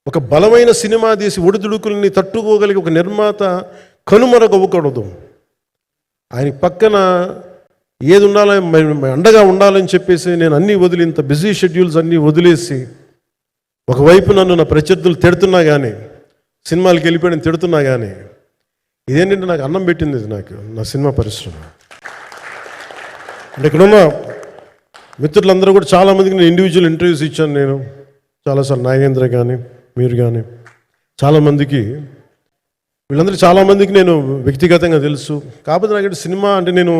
ఒక బలమైన సినిమా తీసి ఒడిదుడుకుల్ని తట్టుకోగలిగే ఒక నిర్మాత కనుమరుగవ్వకూడదు. ఆయన పక్కన ఏది ఉండాలని, అండగా ఉండాలని చెప్పేసి నేను అన్నీ వదిలి, ఇంత బిజీ షెడ్యూల్స్ అన్నీ వదిలేసి, ఒకవైపు నన్ను నా ప్రత్యర్థులు తిడుతున్నా కానీ, సినిమాలకు వెళ్ళిపోయిన తిడుతున్నా కానీ, ఇదేంటంటే నాకు అన్నం పెట్టింది ఇది, నాకు నా సినిమా పరిశ్రమ. అంటే ఇక్కడున్న మిత్రులందరూ కూడా చాలామందికి నేను ఇండివిజువల్ ఇంటర్వ్యూస్ ఇచ్చాను. నేను చాలాసార్లు నాగేంద్ర కానీ, మీరు కానీ, చాలామందికి, వీళ్ళందరూ చాలామందికి నేను వ్యక్తిగతంగా తెలుసు. కాకపోతే నాకు సినిమా అంటే, నేను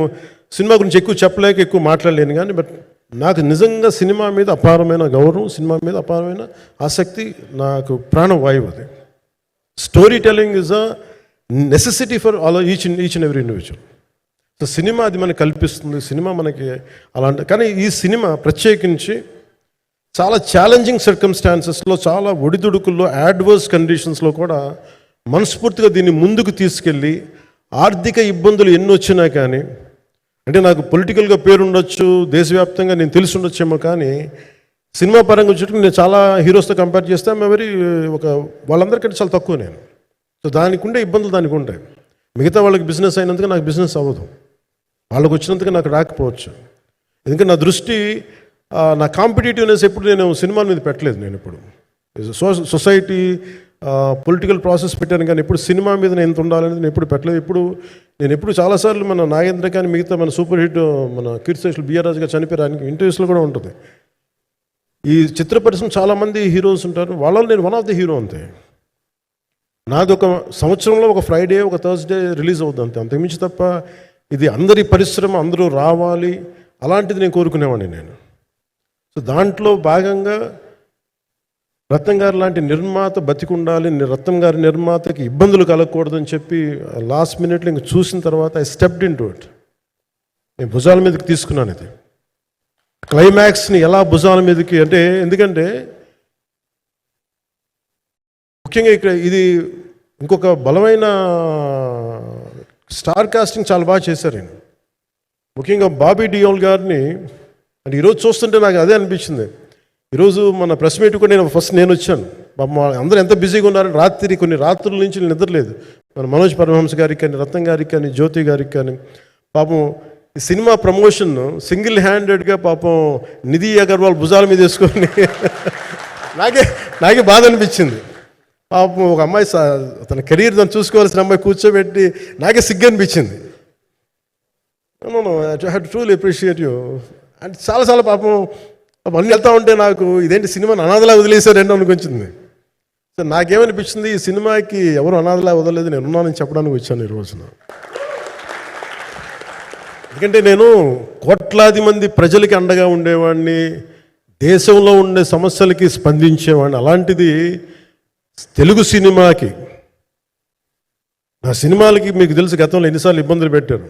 సినిమా గురించి ఎక్కువ చెప్పలేక ఎక్కువ మాట్లాడలేను కానీ, బట్ నాకు నిజంగా సినిమా మీద అపారమైన గౌరవం, సినిమా మీద అపారమైన ఆసక్తి, నాకు ప్రాణవాయువు అది. Story telling is a necessity for all each and every individual. So cinema అది మనకు కల్పిస్తుంది, సినిమా మనకి అలాంటి. కానీ ఈ సినిమా ప్రత్యేకించి చాలా ఛాలెంజింగ్ సర్కమ్స్టాన్సెస్లో, చాలా ఒడిదుడుకుల్లో, యాడ్వర్స్ కండిషన్స్లో కూడా మనస్ఫూర్తిగా దీన్ని ముందుకు తీసుకెళ్ళి, ఆర్థిక ఇబ్బందులు ఎన్ని వచ్చినా కానీ, అంటే నాకు పొలిటికల్గా పేరుండొచ్చు, దేశవ్యాప్తంగా నేను తెలిసి ఉండొచ్చేమో, కానీ సినిమా పరంగా వచ్చేటప్పుడు నేను చాలా హీరోస్తో కంపేర్ చేస్తే వాళ్ళందరికంటే చాలా తక్కువ నేను. సో దానికి ఉండే ఇబ్బందులు దానికి ఉంటాయి. మిగతా వాళ్ళకి బిజినెస్ అయినందుకు నాకు బిజినెస్ అవ్వదు, వాళ్ళకి వచ్చినందుకు నాకు రాకపోవచ్చు. ఎందుకంటే నా దృష్టి, నా కాంపిటేటివ్నెస్ ఎప్పుడు నేను సినిమాల మీద పెట్టలేదు. నేను ఇప్పుడు సొసైటీ, పొలిటికల్ ప్రాసెస్ పెట్టాను, కానీ ఎప్పుడు సినిమా మీద నేను ఎంత ఉండాలనేది నేను ఎప్పుడు పెట్టలేదు. నేను ఎప్పుడు చాలాసార్లు మన నాగేంద్ర కానీ, మిగతా మన సూపర్ హిట్ మన కీర్తిశేషులు బిఆర్ రాజు గారు చనిపోయారు, ఇంటర్వ్యూస్లో కూడా ఉంటుంది. ఈ చిత్ర పరిశ్రమ చాలామంది హీరోస్ ఉంటారు, వాళ్ళలో నేను వన్ ఆఫ్ ది హీరో అంతే. నాది ఒక సంవత్సరంలో ఒక ఫ్రైడే, ఒక థర్స్డే రిలీజ్ అవుతుంది అంతే, అంతకుమించి తప్ప ఇది అందరి పరిశ్రమ, అందరూ రావాలి అలాంటిది నేను కోరుకునేవాడిని నేను. సో దాంట్లో భాగంగా రత్నం గారు లాంటి నిర్మాత బతికుండాలి, రత్నం గారి నిర్మాతకి ఇబ్బందులు కలగకూడదని చెప్పి లాస్ట్ మినిట్లో ఇంక చూసిన తర్వాత I stepped in to it. నేను భుజాల మీదకి తీసుకున్నాను ఇది. క్లైమాక్స్ని ఎలా భుజాల మీదకి అంటే, ఎందుకంటే ముఖ్యంగా ఇక్కడ ఇది ఇంకొక బలమైన స్టార్ కాస్టింగ్ చాలా బాగా చేశారు ఆయన. ముఖ్యంగా బాబీ డియోల్ గారిని అంటే ఈరోజు చూస్తుంటే నాకు అదే అనిపించింది. ఈరోజు మన ప్రెస్ మీట్ కూడా నేను వచ్చాను. అందరూ ఎంత బిజీగా ఉన్నారని కొన్ని రాత్రుల నుంచి నిద్రలేదు. మన మనోజ్ పరమహంస గారికి కానీ, రత్నం గారికి కానీ, జ్యోతి గారికి కానీ, పాపం ఈ సినిమా ప్రమోషన్ సింగిల్ హ్యాండెడ్గా పాపం నిధి అగర్వాల్ భుజాల మీద వేసుకొని నాకే బాధ అనిపించింది. పాపం ఒక అమ్మాయి తన కెరీర్ తను చూసుకోవాల్సిన అమ్మాయి కూర్చోబెట్టి నాకే సిగ్గు అనిపించింది. I have to truly appreciate you. అంటే చాలా పాపం అన్నీ వెళ్తా ఉంటే నాకు ఇదేంటి సినిమాని అనాథలా వదిలేశారండి అనిపించింది. సో నాకేమనిపించింది, ఈ సినిమాకి ఎవరు అనాథలా వదలలేదు, నేను ఉన్నానని చెప్పడానికి వచ్చాను ఈ రోజున. ఎందుకంటే నేను కోట్లాది మంది ప్రజలకి అండగా ఉండేవాడిని, దేశంలో ఉండే సమస్యలకి స్పందించేవాడిని. అలాంటిది తెలుగు సినిమాకి, నా సినిమాలకి మీకు తెలుసు గతంలో ఎన్నిసార్లు ఇబ్బందులు పెట్టారు.